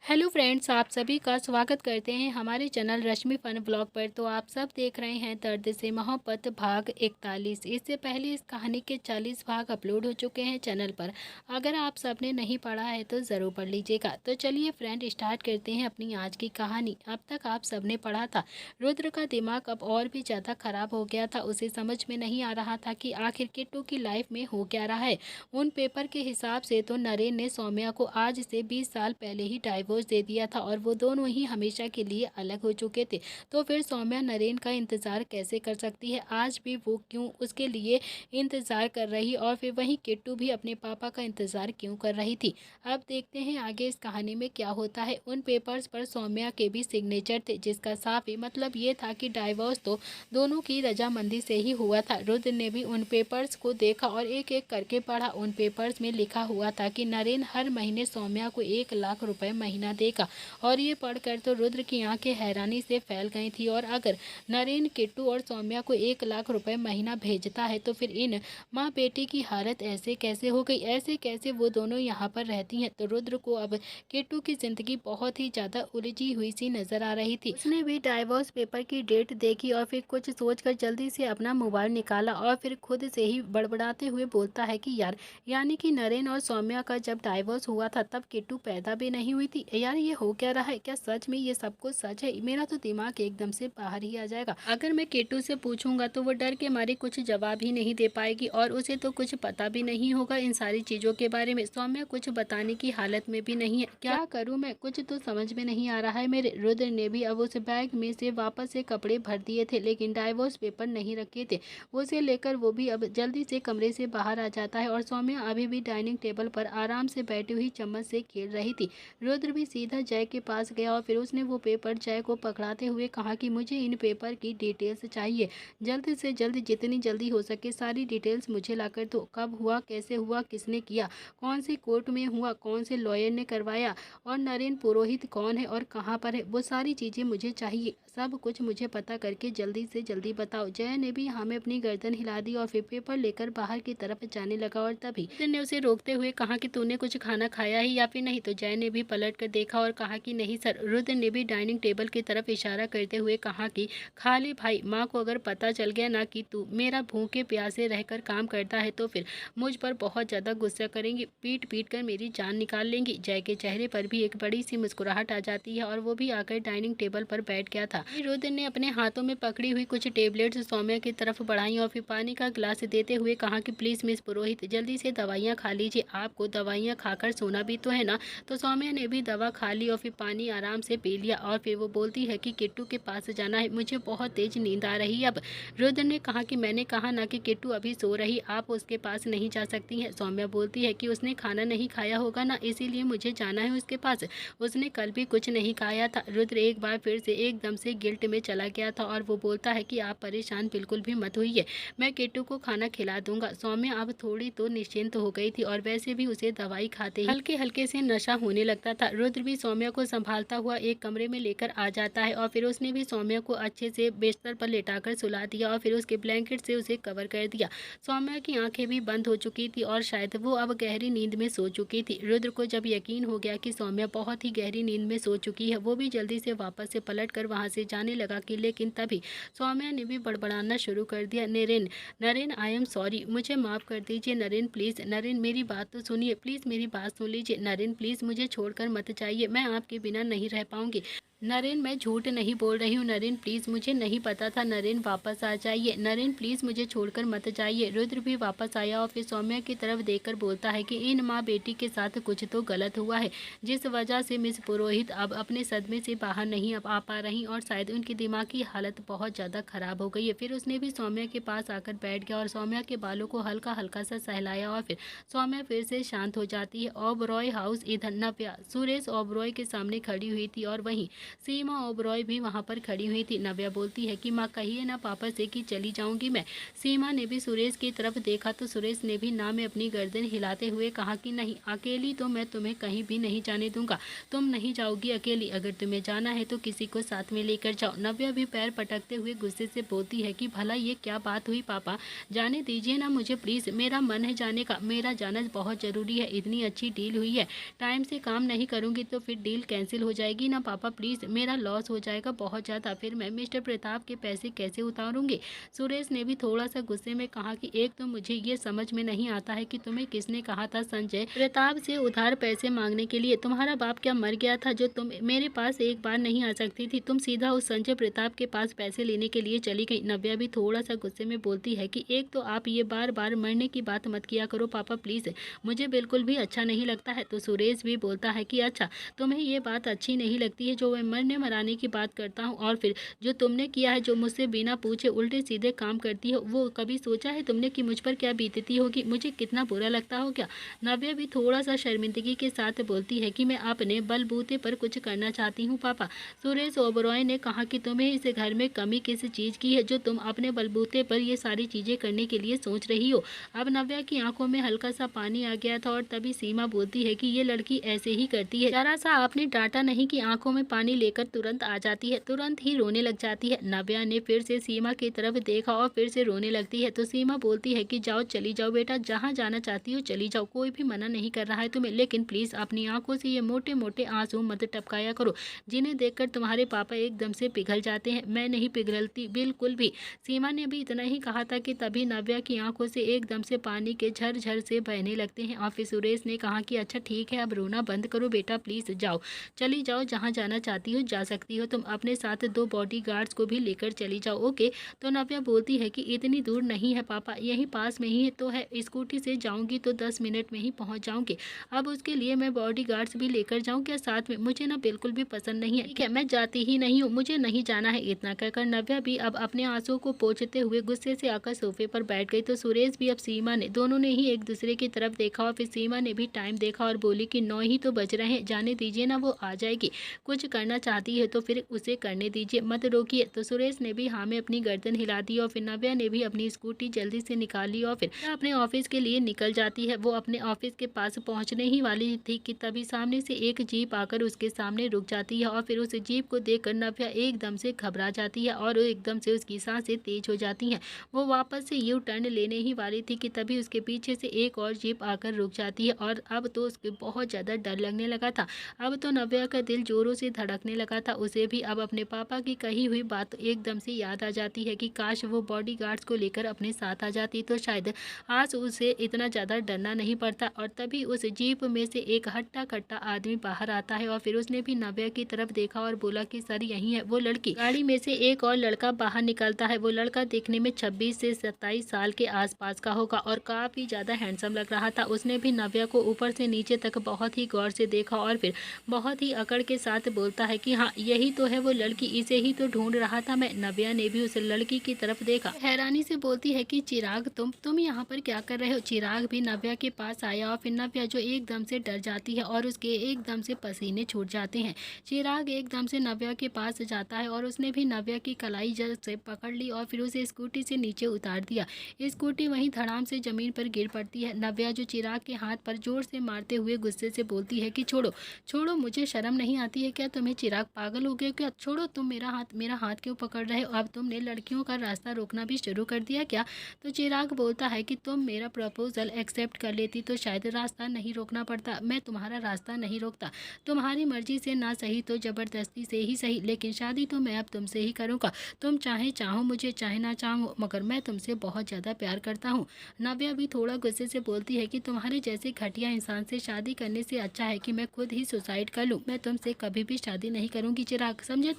Hello friends, आप सभी का स्वागत करते हैं हमारे चैनल रश्मि फन ब्लॉग पर। तो आप सब देख रहे हैं दर्द से मोहब्बत भाग 41। इससे पहले इस कहानी के 40 भाग अपलोड हो चुके हैं चैनल पर। अगर आप सबने नहीं पढ़ा है तो ज़रूर पढ़ लीजिएगा। तो चलिए फ्रेंड, स्टार्ट करते हैं अपनी आज की कहानी। अब तक आप सबने पढ़ा था, रुद्र का दिमाग अब और भी ज़्यादा ख़राब हो गया था। उसे समझ में नहीं आ रहा था कि आखिर किट्टू की लाइफ में हो क्या रहा है। उन पेपर के हिसाब से तो नरेन ने सौम्या को आज से 20 साल पहले ही डाइवोर्स दे दिया था और वो दोनों ही हमेशा के लिए अलग हो चुके थे। तो फिर सौम्या नरेन का इंतज़ार कैसे कर सकती है? आज भी वो क्यों उसके लिए इंतज़ार कर रही, और फिर वहीं किट्टू भी अपने पापा का इंतज़ार क्यों कर रही थी? अब देखते हैं आगे इस कहानी में क्या होता है। उन पेपर्स पर सौम्या के भी सिग्नेचर थे, जिसका साफ ही मतलब ये था कि डाइवोर्स तो दोनों की रजामंदी से ही हुआ था। रुद्र ने भी उन पेपर्स को देखा और एक एक करके पढ़ा। उन पेपर्स में लिखा हुआ था कि नरेन हर महीने सौम्या को 1 लाख रुपए महीना देगा। और ये पढ़कर तो रुद्र की आंखें हैरानी से फैल गई थी। और अगर नरेन किट्टू और सौम्या को 1 लाख रुपए महीना भेजता है तो फिर इन माँ बेटी की हालत ऐसे कैसे हो गई? ऐसे कैसे वो दोनों यहाँ पर रहती हैं? तो रुद्र को अब किट्टू की जिंदगी बहुत ही ज़्यादा उलझी हुई सी नजर आ रही थी। उसने भी डाइवोर्स पेपर की डेट देखी और फिर कुछ सोचकर जल्दी से अपना मोबाइल निकाला और फिर खुद से ही बड़बड़ाते हुए बोलता है कि यार, यानी कि नरेन और सौम्या का जब डाइवोर्स हुआ था तब किट्टू पैदा भी नहीं हुई थी। यार, ये हो क्या रहा है? क्या सच में ये सब कुछ सच है? मेरा तो दिमाग एकदम से बाहर ही आ जाएगा। अगर मैं किट्टू से पूछूंगा तो वो डर के मारे कुछ जवाब ही नहीं दे पाएगी और उसे तो कुछ पता भी नहीं होगा इन सारी चीजों के बारे में। सौम्या कुछ बताने की हालत में भी नहीं है। क्या करूं मैं? कुछ तो समझ में नहीं आ रहा है मेरे। रुद्र ने भी अब उस बैग में से वापस से कपड़े भर दिए थे, लेकिन डाइवोर्स पेपर नहीं रखे थे। उसे लेकर वो भी अब जल्दी से कमरे से बाहर आ जाता है और सौम्या अभी भी डाइनिंग टेबल पर आराम से बैठी हुई चम्मच से खेल रही थी। रुद्र भी सीधा जय के पास गया और फिर उसने वो पेपर जय को पकड़ाते हुए कहा कि मुझे इन पेपर की डिटेल्स चाहिए। जल्द से जल्द, जितनी जल्दी हो सके सारी डिटेल्स मुझे लाकर दो। कब हुआ, कैसे हुआ, किसने किया, कौन से कोर्ट में हुआ, कौन से लॉयर ने करवाया, और नरेन पुरोहित कौन है और कहाँ पर है, वो सारी चीज़ें मुझे चाहिए। सब कुछ मुझे पता करके जल्दी से जल्दी बताओ। जय ने भी हमें अपनी गर्दन हिला दी और फिर पेपर लेकर बाहर की तरफ जाने लगा और तभी ने उसे रोकते हुए कहा कि तूने कुछ खाना खाया ही या फिर नहीं? तो जय ने भी पलट कर देखा और कहा कि नहीं सर। रुद्र ने भी डाइनिंग टेबल की तरफ इशारा करते हुए कहा कि खा ले भाई, माँ को अगर पता चल गया ना कि तू मेरा भूखे प्यासे रहकर काम करता है तो फिर मुझ पर बहुत ज़्यादा गुस्सा करेंगी, पीट पीट कर मेरी जान निकाल लेंगी। जय के चेहरे पर भी एक बड़ी सी मुस्कुराहट आ जाती है और वो भी आकर डाइनिंग टेबल पर बैठ गया था। रुद्र ने अपने हाथों में पकड़ी हुई कुछ टेबलेट्स सौम्या की तरफ बढ़ाई और फिर पानी का गिलास देते हुए कहा कि प्लीज़ मिस पुरोहित, जल्दी से दवाइयाँ खा लीजिए। आपको दवाइयाँ खाकर सोना भी तो है ना? तो सौम्या ने भी दवा खा ली और फिर पानी आराम से पी लिया और फिर वो बोलती है कि किट्टू के पास जाना है, मुझे बहुत तेज नींद आ रही है अब। रुद्र ने कहा कि मैंने कहा ना कि किट्टू अभी सो रही, आप उसके पास नहीं जा सकती हैं। सौम्या बोलती है कि उसने खाना नहीं खाया होगा ना, इसीलिए मुझे जाना है उसके पास, उसने कल भी कुछ नहीं खाया था। रुद्र एक बार फिर से एकदम से गिल्ट में चला गया था और वो बोलता है कि आप परेशान बिल्कुल भी मत होइए, मैं किट्टू को खाना खिला दूंगा। सौम्या अब थोड़ी तो निश्चिंत हो गई थी और वैसे भी उसे दवाई खाते ही हल्के हल्के से नशा होने लगता था। रुद्र भी सौम्या को संभालता हुआ एक कमरे में लेकर आ जाता है और फिर उसने भी सौम्या को अच्छे से बिस्तर पर लेटाकर सुला दिया और फिर उसके ब्लैंकेट से उसे कवर कर दिया। सौम्या की आंखें भी बंद हो चुकी थी और शायद वो अब गहरी नींद में सो चुकी थी। रुद्र को जब यकीन हो गया कि सौम्या बहुत ही गहरी नींद में सो चुकी है, वो भी जल्दी से वापस से पलट कर वहाँ से जाने लगा कि लेकिन तभी सौम्या ने भी बड़बड़ाना शुरू कर दिया। Naren, Naren, I am sorry, मुझे माफ़ कर दीजिए नरेन, प्लीज़ नरेन, मेरी बात तो सुनिए, प्लीज़ मेरी बात सुन लीजिए नरेन, प्लीज़ मुझे छोड़कर मत जाइए, मैं आपके बिना नहीं रह पाऊंगी। नरेन, मैं झूठ नहीं बोल रही हूँ नरेन, प्लीज़ मुझे नहीं पता था। नरेन, वापस आ जाइए। नरेन, प्लीज़ मुझे छोड़कर मत जाइए। रुद्र भी वापस आया और फिर सौम्या की तरफ देखकर बोलता है कि इन माँ बेटी के साथ कुछ तो गलत हुआ है, जिस वजह से मिस पुरोहित अब अपने सदमे से बाहर नहीं अब आ पा रही और शायद उनकी दिमाग की हालत बहुत ज़्यादा ख़राब हो गई है। फिर उसने भी सौम्या के पास आकर बैठ गया और सौम्या के बालों को हल्का हल्का सा सहलाया और फिर सौम्या फिर से शांत हो जाती है। ओबरॉय हाउस, इधर नव्या सुरेश ओबरॉय के सामने खड़ी हुई थी और वहीं सीमा ओबरॉय भी वहाँ पर खड़ी हुई थी। नव्या बोलती है कि माँ कहिए ना पापा से कि चली जाऊँगी मैं। सीमा ने भी सुरेश की तरफ देखा तो सुरेश ने भी ना में अपनी गर्दन हिलाते हुए कहा कि नहीं, अकेली तो मैं तुम्हें कहीं भी नहीं जाने दूंगा। तुम नहीं जाओगी अकेली, अगर तुम्हें जाना है तो किसी को साथ में लेकर जाओ। नव्या भी पैर पटकते हुए गुस्से से बोलती है कि भला ये क्या बात हुई पापा, जाने दीजिए ना मुझे प्लीज़, मेरा मन है जाने का, मेरा जाना बहुत ज़रूरी है। इतनी अच्छी डील हुई है, टाइम से काम नहीं करूँगी तो फिर डील कैंसिल हो जाएगी ना पापा, प्लीज़, मेरा लॉस हो जाएगा बहुत ज़्यादा, फिर मैं मिस्टर प्रताप के पैसे कैसे उतारूँगी। सुरेश ने भी थोड़ा सा गुस्से में कहा कि एक तो मुझे ये समझ में नहीं आता है कि तुम्हें किसने कहा था संजय प्रताप से उधार पैसे मांगने के लिए। तुम्हारा बाप क्या मर गया था जो तुम मेरे पास एक बार नहीं आ सकती थी? तुम सीधा उस संजय प्रताप के पास पैसे लेने के लिए चली गई। नव्या भी थोड़ा सा गुस्से में बोलती है कि एक तो आप ये बार बार मरने की बात मत किया करो पापा प्लीज़, मुझे बिल्कुल भी अच्छा नहीं लगता है। तो सुरेश भी बोलता है कि अच्छा, तुम्हें ये बात अच्छी नहीं लगती है जो मैं मरने मराने की बात करता हूँ, और फिर जो तुमने किया है, जो मुझसे बिना पूछे उल्टे सीधे काम करती हो, वो कभी सोचा है तुमने कि मुझ पर क्या बीतती होगी, मुझे कितना बुरा लगता हो क्या? नव्या भी थोड़ा सा शर्मिंदगी के साथ बोलती है कि मैं अपने बलबूते पर कुछ करना चाहती हूँ पापा। सुरेश ओबरॉय ने कहा कि तुम्हें इस घर में कमी किस चीज़ की है जो तुम अपने बलबूते पर ये सारी चीज़ें करने के लिए सोच रही हो। अब नव्या की आंखों में हल्का सा पानी आ गया था और तभी सीमा बोलती है कि ये लड़की ऐसे ही करती है, जरा सा आपने डांटा नहीं कि आंखों में पानी लेकर तुरंत आ जाती है, तुरंत ही रोने लग जाती है। नव्या ने फिर से सीमा की तरफ देखा और फिर से रोने लगती है। तो सीमा बोलती है कि जाओ, चली जाओ बेटा, जहाँ जाना चाहती हो चली जाओ, कोई भी मना नहीं कर रहा है तुम्हें, लेकिन प्लीज़ अपनी आंखों से ये मोटे मोटे आंसू मत टपकाया करो जिन्हें देखकर तुम्हारे पापा एकदम से पिघल जाते हैं। मैं नहीं पिघलती बिल्कुल भी। सीमा ने भी इतना ही कहा था कि तभी नव्या की आंखों से एकदम से पानी के झरझर से बहने लगते हैं। और फिर सुरेश ने कहा कि अच्छा ठीक है, अब रोना बंद करो बेटा, प्लीज़ जाओ, चली जाओ, जहाँ जाना चाहती हो जा सकती हो, तुम अपने साथ 2 बॉडीगार्ड्स को भी लेकर चली जाओ, ओके। तो नव्या बोलती है कि इतनी दूर नहीं है पापा, यहीं पास में ही तो है, स्कूटी से जाऊंगी तो 10 मिनट में ही पहुंच जाऊंगी। अब उसके लिए मैं बॉडीगार्ड्स भी लेकर जाऊं क्या साथ में? मुझे ना बिल्कुल भी पसंद नहीं है। ठीक है, मैं जाती ही नहीं हूँ, मुझे नहीं जाना है। इतना कहकर नव्या भी अब अपने आंसू को पोंछते हुए गुस्से से आकर सोफे पर बैठ गई। तो सुरेश भी अब सीमा ने, दोनों ने ही एक दूसरे की तरफ देखा और फिर सीमा ने भी टाइम देखा और बोली कि 9 ही तो बज रहे हैं, जाने दीजिए ना, वो आ जाएगी, कुछ करना चाहती है तो फिर उसे करने दीजिए, मत रोकिए। तो सुरेश ने भी हाँ में अपनी गर्दन हिला दी और फिर नव्या ने भी अपनी स्कूटी जल्दी से निकाल ली और फिर अपने ऑफिस के लिए निकल जाती है। वो अपने ऑफिस के पास पहुंचने ही वाली थी कि तभी सामने से एक जीप आकर उसके सामने रुक जाती है और फिर उस जीप को देखकर नव्या एकदम से घबरा जाती है और एकदम से उसकी सांसें तेज हो जाती हैं। वो वापस से यू टर्न लेने ही वाली थी कि तभी उसके पीछे से एक और जीप आकर रुक जाती है और अब तो उसके बहुत ज़्यादा डर लगने लगा था। अब तो नव्या का दिल जोरों से धड़कने लगा था। उसे भी अब अपने पापा की कही हुई बात एकदम से याद आ जाती है कि काश वो बॉडीगार्ड्स को लेकर अपने साथ आ जाती तो शायद आज उसे इतना ज़्यादा डरना नहीं पड़ता। और तभी उस जीप में से एक हट्टा कट्टा आदमी बाहर आता है और फिर उसने भी नव्या की तरफ देखा और बोला कि सर यही है वो लड़की। गाड़ी में से एक और लड़का बाहर निकलता है। वो लड़का देखने में 26 से 27 साल के आसपास का होगा और काफ़ी ज़्यादा हैंडसम लग रहा था। उसने भी नव्या को ऊपर से नीचे तक बहुत ही गौर से देखा और फिर बहुत ही अकड़ के साथ बोलता है कि हाँ यही तो है वो लड़की, इसे ही तो ढूंढ रहा था मैं। नव्या ने भी उस लड़की की तरफ देखा, हैरानी से बोलती है कि चिराग तुम यहाँ पर क्या कर रहे हो? चिराग भी नव्या के पास आया और फिर नव्या जो एकदम से डर जाती है और उसके एकदम से पसीने छूट जाते हैं। चिराग एकदम से नव्या के पास जाता है और उसने भी नव्या की कलाई जड़ से पकड़ ली और फिर उसे स्कूटी से नीचे उतार दिया। स्कूटी वहीं धड़ाम से जमीन पर गिर पड़ती है। नव्या जो चिराग के हाथ पर जोर से मारते हुए गुस्से से बोलती है कि छोड़ो छोड़ो, मुझे शर्म नहीं आती है क्या तुम्हें? चिराग पागल हो गया क्या? छोड़ो, तुम मेरा हाथ क्यों पकड़ रहे हो? अब तुमने लड़कियों का रास्ता रोकना भी शुरू कर दिया क्या? तो चिराग बोलता है कि तुम मेरा प्रपोजल एक्सेप्ट कर लेती तो शायद रास्ता नहीं रोकना पड़ता। मैं तुम्हारा रास्ता नहीं रोकता, तुम्हारी मर्जी से ना सही तो ज़बरदस्ती से ही सही, लेकिन शादी तो मैं अब तुमसे ही करूँगा। तुम चाहे चाहो मुझे, चाहे ना चाहो, मगर मैं तुमसे बहुत ज़्यादा प्यार करता हूँ। नव्या भी थोड़ा गुस्से से बोलती है कि तुम्हारे जैसे घटिया इंसान से शादी करने से अच्छा है कि मैं खुद ही सुसाइड कर लूँ। मैं तुमसे कभी भी शादी नहीं करूँगी चिराग, समझे?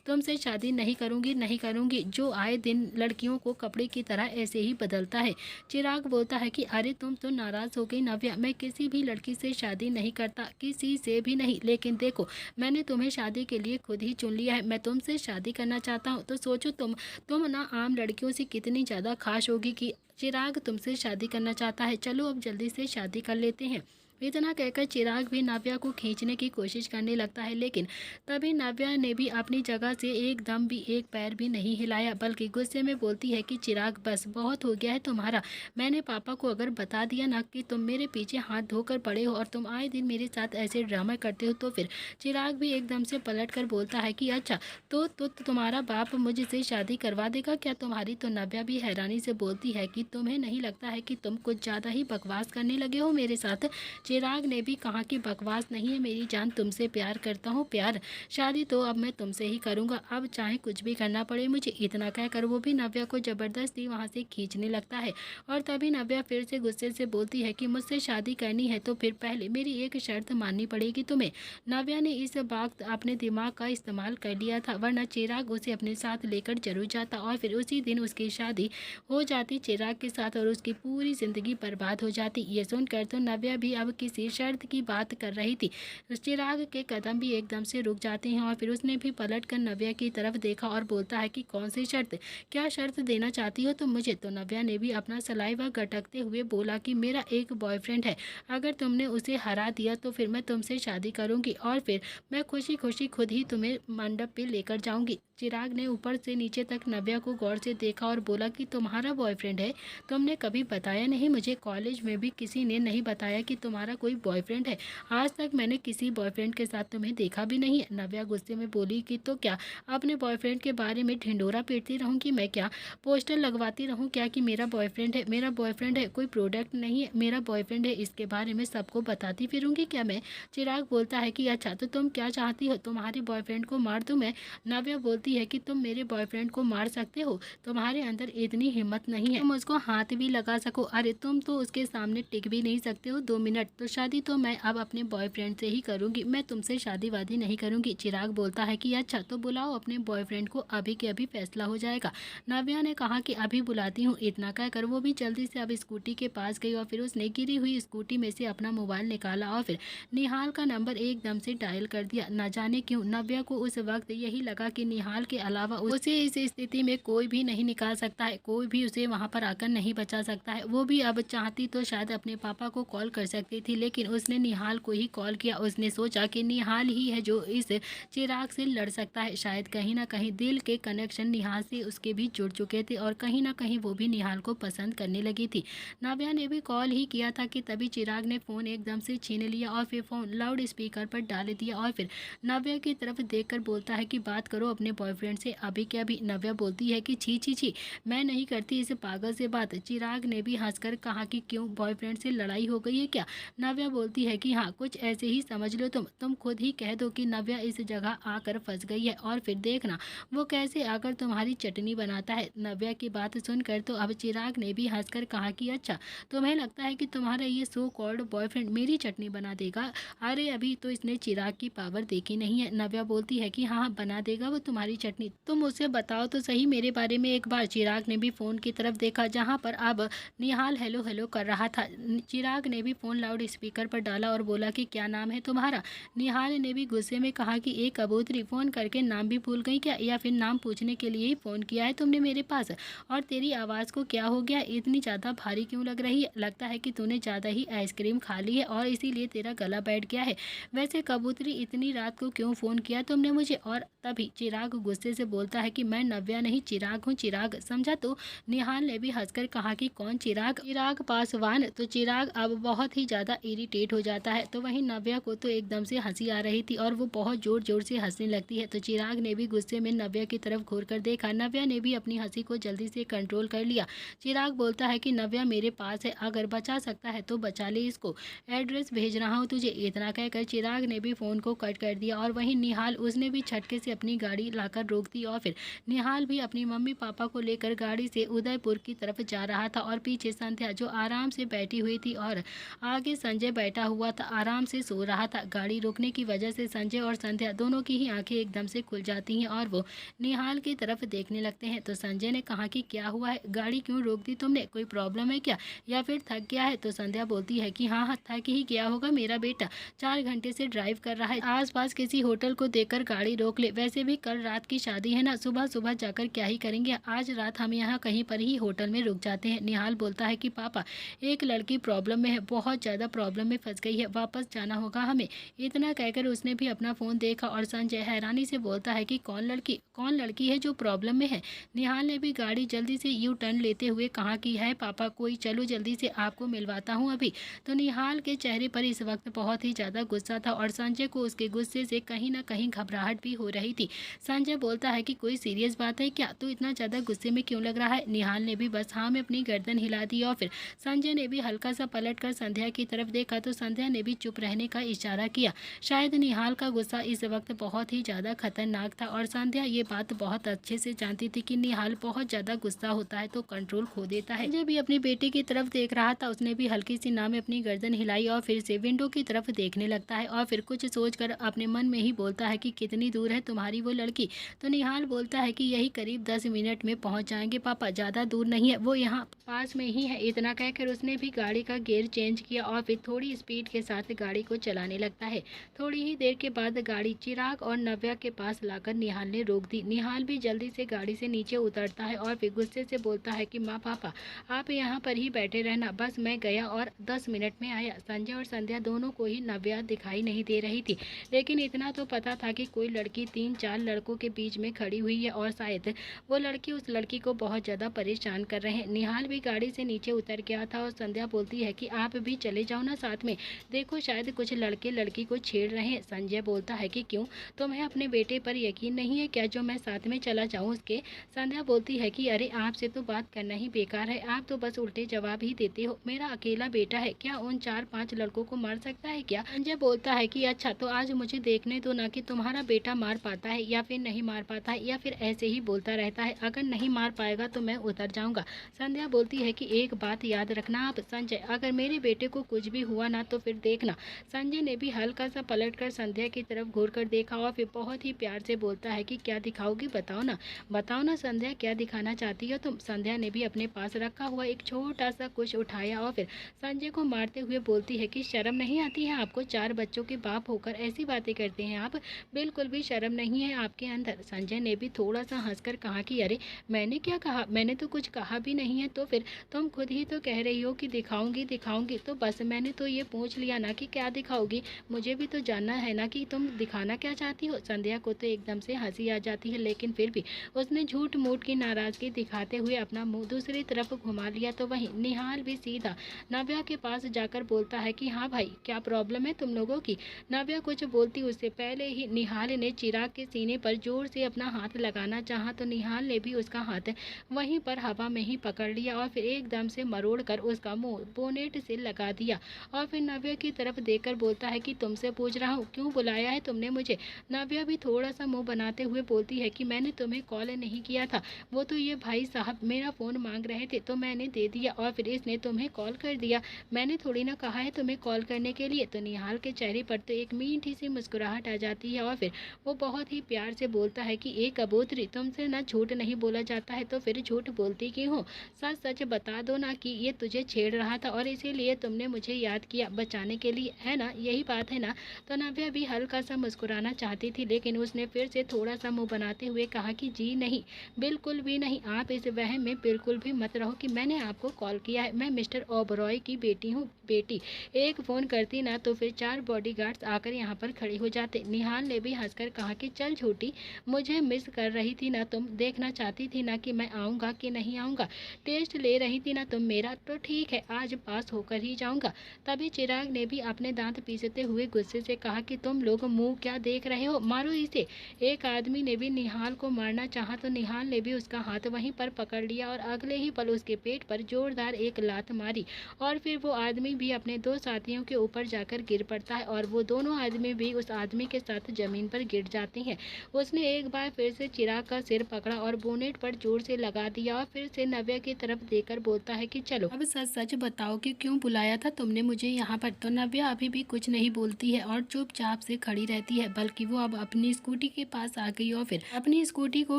तुमसे शादी नहीं करूँगी। जो आए दिन लड़कियों को कपड़े की तरह ऐसे ही बदलता है। चिराग बोलता है कि अरे तुम तो नाराज़ हो गई नव्या, मैं किसी भी लड़की से शादी नहीं करता, किसी से भी नहीं, लेकिन देखो मैंने तुम्हें शादी के लिए खुद ही चुन लिया है, मैं तुमसे शादी करना चाहता हूँ। तो सोचो तुम ना आम लड़कियों से कितनी ज़्यादा खास होगी कि चिराग तुमसे शादी करना चाहता है। चलो अब जल्दी से शादी कर लेते हैं। इतना कहकर चिराग भी नव्या को खींचने की कोशिश करने लगता है, लेकिन तभी नव्या ने भी अपनी जगह से एकदम भी एक पैर भी नहीं हिलाया, बल्कि गुस्से में बोलती है कि चिराग बस बहुत हो गया है तुम्हारा। मैंने पापा को अगर बता दिया ना कि तुम मेरे पीछे हाथ धोकर पड़े हो और तुम आए दिन मेरे साथ ऐसे ड्रामा करते हो तो फिर। चिराग भी एकदम से पलट कर बोलता है कि अच्छा तो तुम्हारा बाप मुझसे शादी करवा देगा क्या तुम्हारी। तो नव्या भी हैरानी से बोलती है कि तुम्हें नहीं लगता है कि तुम कुछ ज़्यादा ही बकवास करने लगे हो मेरे साथ। चिराग ने भी कहा कि बकवास नहीं है मेरी जान, तुमसे प्यार करता हूँ प्यार, शादी तो अब मैं तुमसे ही करूँगा, अब चाहे कुछ भी करना पड़े मुझे। इतना कहकर वो भी नव्या को ज़बरदस्ती वहाँ से खींचने लगता है। और तभी नव्या फिर से गुस्से से बोलती है कि मुझसे शादी करनी है तो फिर पहले मेरी एक शर्त माननी पड़ेगी तुम्हें। नव्या ने इस वक्त अपने दिमाग का इस्तेमाल कर लिया था, वरना चिराग उसे अपने साथ लेकर जरूर जाता और फिर उसी दिन उसकी शादी हो जाती चिराग के साथ और उसकी पूरी ज़िंदगी बर्बाद हो जाती। ये सुनकर तो नव्या भी अब किसी शर्त की बात कर रही थी। चिराग के कदम भी एकदम से रुक जाते हैं और फिर उसने भी पलट कर नव्या की तरफ देखा और बोलता है कि कौन सी शर्त, क्या शर्त देना चाहती हो तुम मुझे। तो नव्या ने भी अपना सलाइवा गटकते हुए बोला कि मेरा एक बॉयफ्रेंड है, अगर तुमने उसे हरा दिया तो फिर मैं तुमसे शादी करूंगी और फिर मैं खुशी खुशी खुद ही तुम्हें मंडप पे लेकर जाऊंगी। चिराग ने ऊपर से नीचे तक नव्या को गौर से देखा और बोला कि तुम्हारा बॉयफ्रेंड है, तुमने कभी बताया नहीं मुझे, कॉलेज में भी किसी ने नहीं बताया कि तुम्हारा कोई बॉयफ्रेंड है, आज तक मैंने किसी बॉयफ्रेंड के साथ तुम्हें देखा भी नहीं है। नव्या गुस्से में बोली कि तो क्या अपने बॉयफ्रेंड के बारे में ढिंडोरा पीटती रहूँ कि मैं क्या पोस्टर लगवाती रहूँ क्या कि मेरा बॉयफ्रेंड है, मेरा बॉयफ्रेंड है, कोई प्रोडक्ट नहीं है, मेरा बॉयफ्रेंड है, इसके बारे में सबको बताती फिरूंगी क्या मैं। चिराग बोलता है कि अच्छा तो तुम क्या चाहती हो, तुम्हारे बॉयफ्रेंड को मार दूं मैं। नव्या बोलती है कि तुम मेरे बॉयफ्रेंड को मार सकते हो, तुम्हारे अंदर इतनी हिम्मत नहीं है तुम उसको हाथ भी लगा सको, अरे तुम तो उसके सामने टिक भी नहीं सकते हो 2 मिनट। तो शादी तो मैं अब अपने बॉयफ्रेंड से ही करूंगी, मैं तुमसे शादी वादी नहीं करूंगी। चिराग बोलता है कि अच्छा तो बुलाओ अपने बॉयफ्रेंड को, अभी के अभी फैसला हो जाएगा। नव्या ने कहा कि अभी बुलाती हूँ। इतना कहकर वो भी जल्दी से अब स्कूटी के पास गई और फिर उसने गिरी हुई स्कूटी में से अपना मोबाइल निकाला और फिर निहाल का नंबर एकदम से डायल कर दिया। न जाने क्यों नव्या को उस वक्त यही लगा कि निहाल के अलावा उसे इस स्थिति में कोई भी नहीं निकाल सकता है, कोई भी उसे वहां पर आकर नहीं बचा सकता है। वो भी अब चाहती तो शायद अपने पापा को कॉल कर सकती थी, लेकिन उसने निहाल को ही कॉल किया। उसने सोचा कि निहाल ही है जो इस चिराग से लड़ सकता है, शायद कहीं ना कहीं दिल के कनेक्शन निहाल से उसके भी जुड़ चुके थे और कहीं ना कहीं वो भी निहाल को पसंद करने लगी थी। नव्या ने भी कॉल ही किया था कि तभी चिराग ने फ़ोन एकदम से छीन लिया और फिर फ़ोन लाउड स्पीकर पर डाल दिया और फिर नव्या की तरफ देखकर बोलता है कि बात करो अपने बॉयफ्रेंड से अभी क्या अभी। नव्या बोलती है कि छी छी छी, मैं नहीं करती इस पागल से बात। चिराग ने भी हंसकर कहा कि क्यों बॉयफ्रेंड से लड़ाई हो गई है क्या। नव्या बोलती है कि हाँ कुछ ऐसे ही समझ लो, तुम खुद ही कह दो कि नव्या इस जगह आकर फंस गई है और फिर देखना वो कैसे आकर तुम्हारी चटनी बनाता है। नव्या की बात सुनकर तो अब चिराग ने भी हंसकर कहा कि अच्छा तुम्हें लगता है कि तुम्हारा ये सो कॉल्ड बॉयफ्रेंड मेरी चटनी बना देगा, अरे अभी तो इसने चिराग की पावर देखी नहीं है। नव्या बोलती है कि हाँ बना देगा वो तुम्हारी चटनी, तुम उसे बताओ तो सही मेरे बारे में एक बार। चिराग ने भी फ़ोन की तरफ देखा जहाँ पर अब निहाल हेलो हेलो कर रहा था। चिराग ने भी फ़ोन लाउड स्पीकर पर डाला और बोला कि क्या नाम है तुम्हारा। निहाल ने भी गुस्से में कहा कि एक कबूतरी, फ़ोन करके नाम भी भूल गई क्या, या फिर नाम पूछने के लिए ही फ़ोन किया है तुमने मेरे पास। और तेरी आवाज़ को क्या हो गया, इतनी ज़्यादा भारी क्यों लग रही है, लगता है कि तूने ज़्यादा ही आइसक्रीम खा ली है और इसीलिए तेरा गला बैठ गया है। वैसे कबूतरी इतनी रात को क्यों फ़ोन किया तुमने मुझे। और तभी चिराग गुस्से से बोलता है कि मैं नव्या नहीं चिराग हूँ, चिराग समझा। तो निहाल ने भी हंसकर कहा कि कौन चिराग, चिराग पासवान। तो चिराग अब बहुत ही ज़्यादा इरिटेट हो जाता है। तो वहीं नव्या को तो एकदम से हंसी आ रही थी और वो बहुत ज़ोर ज़ोर से हंसने लगती है। तो चिराग ने भी गुस्से में नव्या की तरफ घूर कर देखा, नव्या ने भी अपनी हंसी को जल्दी से कंट्रोल कर लिया। चिराग बोलता है कि नव्या मेरे पास है, अगर बचा सकता है तो बचा ले इसको, एड्रेस भेज रहा हूँ तुझे। इतना कहकर चिराग ने भी फ़ोन को कट कर दिया और वहीं निहाल उसने भी झटके से अपनी गाड़ी लाकर रोक दी और फिर निहाल भी अपनी मम्मी पापा को लेकर गाड़ी से उदयपुर की तरफ जा रहा था और पीछे संध्या जो आराम से बैठी हुई थी और आगे संजय बैठा हुआ था आराम से सो रहा था। गाड़ी रोकने की वजह से संजय और संध्या दोनों की ही आंखें एकदम से खुल जाती हैं और वो निहाल की तरफ देखने लगते हैं। तो संजय ने कहा कि क्या हुआ है, गाड़ी क्यों रोक दी तुमने, कोई प्रॉब्लम है क्या या फिर थक गया है। तो संध्या बोलती है कि हाँ थक ही गया होगा, मेरा बेटा 4 घंटे से ड्राइव कर रहा है, आसपास किसी होटल को देखकर गाड़ी रोक ले, वैसे भी कल रात की शादी है ना, सुबह सुबह जाकर क्या ही करेंगे, आज रात हम यहाँ कहीं पर ही होटल में रुक जाते हैं। निहाल बोलता है कि पापा एक लड़की प्रॉब्लम में है, बहुत ज़्यादा ज़्यादा प्रॉब्लम में फंस गई है, वापस जाना होगा हमें। इतना कहकर उसने भी अपना फ़ोन देखा और संजय हैरानी से बोलता है कि कौन लड़की है जो प्रॉब्लम में है। निहाल ने भी गाड़ी जल्दी से यू टर्न लेते हुए कहा कि है पापा कोई, चलो जल्दी से आपको मिलवाता हूँ अभी। तो निहाल के चेहरे पर इस वक्त बहुत ही ज़्यादा गुस्सा था और संजय को उसके गुस्से से कहीं ना कहीं घबराहट भी हो रही थी। संजय बोलता है कि कोई सीरियस बात है क्या, तो इतना ज़्यादा गुस्से में क्यों लग रहा है। निहाल ने भी बस हाँ में अपनी गर्दन हिला दी और फिर संजय ने भी हल्का सा पलट कर संध्या की तरफ देखा तो संध्या ने भी चुप रहने का इशारा किया। शायद निहाल का गुस्सा इस वक्त बहुत ही ज़्यादा खतरनाक था और संध्या ये बात बहुत अच्छे से जानती थी कि निहाल बहुत ज़्यादा गुस्सा होता है तो कंट्रोल खो देता है। संजय भी अपनी बेटी की तरफ देख रहा था, उसने भी हल्की सी ना में अपनी गर्दन हिलाई और फिर से विंडो की तरफ देखने लगता है और फिर कुछ सोचकर अपने मन में ही बोलता है कि कितनी दूर है तुम्हारी वो लड़की। तो निहाल बोलता है कि यही करीब 10 मिनट में पहुंच जाएंगे पापा, ज़्यादा दूर नहीं है, वो यहाँ पास में ही है। इतना कहकर उसने भी गाड़ी का गियर चेंज किया और फिर थोड़ी स्पीड के साथ गाड़ी को चलाने लगता है। थोड़ी ही देर के बाद गाड़ी चिराग और नव्या के पास लाकर निहाल ने रोक दी। निहाल भी जल्दी से गाड़ी से नीचे उतरता है और फिर गुस्से से बोलता है कि माँ पापा आप यहाँ पर ही बैठे रहना, बस मैं गया और 10 मिनट में आया। संजय और संध्या दोनों को ही नव्या दिखाई नहीं दे रही थी, लेकिन इतना तो पता था कि कोई लड़की 3-4 लड़कों के बीच में खड़ी हुई है और शायद वो लड़की उस लड़की को बहुत ज़्यादा परेशान कर रहे हैं। निहाल भी गाड़ी से नीचे उतर गया था और संध्या बोलती है कि आप भी चले जाओ ना साथ में, देखो शायद कुछ लड़के लड़की को छेड़ रहे हैं। संजय बोलता है कि क्यों, तुम्हें अपने बेटे पर यकीन नहीं है क्या जो मैं साथ में चला जाऊँ उसके। संध्या बोलती है कि अरे आपसे तो बात करना ही बेकार है, आप तो बस उल्टे जवाब ही देते हो। मेरा अकेला बेटा है, क्या उन 4-5 लड़कों को मार सकता है क्या। संजय बोलता है कि अच्छा तो आज मुझे देखने दो ना कि तुम्हारा बेटा मार पाता है या फिर नहीं मार पाता है या फिर ऐसे ही बोलता रहता है, अगर नहीं मार पाएगा तो मैं उतर जाऊंगा। संध्या बोलती है कि एक बात याद रखना आप संजय, अगर मेरे बेटे को कुछ भी हुआ ना तो फिर देखना। संजय ने भी हल्का सा पलटकर संध्या की तरफ घूर कर देखा और फिर बहुत ही प्यार से बोलता है कि क्या दिखाओगी, बताओ ना संध्या क्या दिखाना चाहती हो तुम। संध्या ने भी अपने पास रखा हुआ एक छोटा सा कुछ उठाया और फिर संजय को मारते हुए बोलती है कि शर्म नहीं आती है आपको, 4 बच्चों के बाप होकर ऐसी बातें करते हैं आप, बिल्कुल भी शर्म नहीं है आपके अंदर। संजय ने भी थोड़ा सा हंसकर कहा कि अरे मैंने क्या कहा, मैंने तो कुछ कहा भी नहीं है, तो फिर तुम खुद ही तो कह रही हो कि दिखाऊंगी, तो बस मैंने तो ये पूछ लिया ना कि क्या दिखाओगी, मुझे भी तो जानना है ना कि तुम दिखाना क्या चाहती हो। संध्या को तो एकदम से हंसी आ जाती है, लेकिन फिर भी उसने झूठ मूठ की नाराजगी दिखाते हुए अपना मुंह दूसरी तरफ घुमा लिया। तो वहीं निहाल भी सीधा नव्या के पास जाकर बोलता है कि हाँ भाई क्या प्रॉब्लम है तुम लोगों की। नव्या कुछ बोलती उससे पहले ही निहाल ने चिराग के सीने पर जोर से अपना हाथ लगाना चाहा तो निहाल ने भी उसका हाथ वहीं पर हवा में ही पकड़ लिया और फिर एकदम से मरोड़ कर उसका मुंह बोनेट से लगा दिया और फिर नव्या की तरफ देखकर बोलता है कि तुमसे पूछ रहा हूँ क्यों बुलाया है तुमने मुझे। नव्या भी थोड़ा सा मुंह बनाते हुए बोलती है कि मैंने तुम्हें कॉल नहीं किया था, वो तो ये भाई साहब मेरा फ़ोन मांग रहे थे तो मैंने दे दिया और फिर इसने तुम्हें कॉल कर दिया, मैंने थोड़ी ना कहा है तुम्हें कॉल करने के लिए। तो निहाल के चेहरे पर तो एक मीठी सी मुस्कुराहट आ जाती है और फिर वो बहुत ही प्यार से बोलता है कि एक कबूतरी तुमसे ना झूठ नहीं बोला जाता है तो फिर झूठ बोलती क्यों हो, सच सच बता दो ना कि ये तुझे छेड़ रहा था और इसीलिए तुमने मुझे याद किया बचाने के लिए, है ना, यही बात है ना। तो नव्या भी हल्का सा मुस्कुराना चाहती थी लेकिन उसने फिर से थोड़ा सा मुंह बनाते हुए कहा कि जी नहीं, बिल्कुल भी नहीं, आप इस वहम में बिल्कुल भी मत रहो कि मैंने आपको कॉल किया है, मैं मिस्टर ओबरॉय की बेटी हूँ। बेटी एक फ़ोन करती ना तो फिर 4 बॉडीगार्ड्स आकर यहाँ पर खड़े हो जाते। निहाल ने भी हंसकर कहा कि चल झूठी, मुझे मिस कर रही थी ना तुम, देखना चाहती थी ना कि मैं आऊँगा कि नहीं आऊँगा, टेस्ट ले रही थी ना तुम मेरा, तो ठीक है आज पास होकर ही जाऊँगा। तभी चिराग ने भी अपने दांत पीसते हुए गुस्से से कहा कि तुम लोग मुंह क्या देख रहे हो, मारो इसे। एक आदमी ने भी निहाल को मारना चाहा तो निहाल ने भी उसका हाथ वहीं पर पकड़ लिया और अगले ही पल उसके पेट पर जोरदार एक लात मारी और फिर वो आदमी भी अपने 2 साथियों के ऊपर जाकर गिर पड़ता है और वो दोनों आदमी भी उस आदमी के साथ जमीन पर गिर जाते हैं। उसने एक बार फिर से चिराग का सिर पकड़ा और बोनेट पर जोर से लगा दिया और फिर से नव्या की तरफ देखकर बोलता है कि चलो अब सच सच बताओ कि क्यों बुलाया था तुमने मुझे यहाँ पर। तो नव्या अभी भी कुछ नहीं बोलती है और चुपचाप से खड़ी रहती है, बल्कि वो अब अपनी स्कूटी के पास आ गई और फिर अपनी स्कूटी को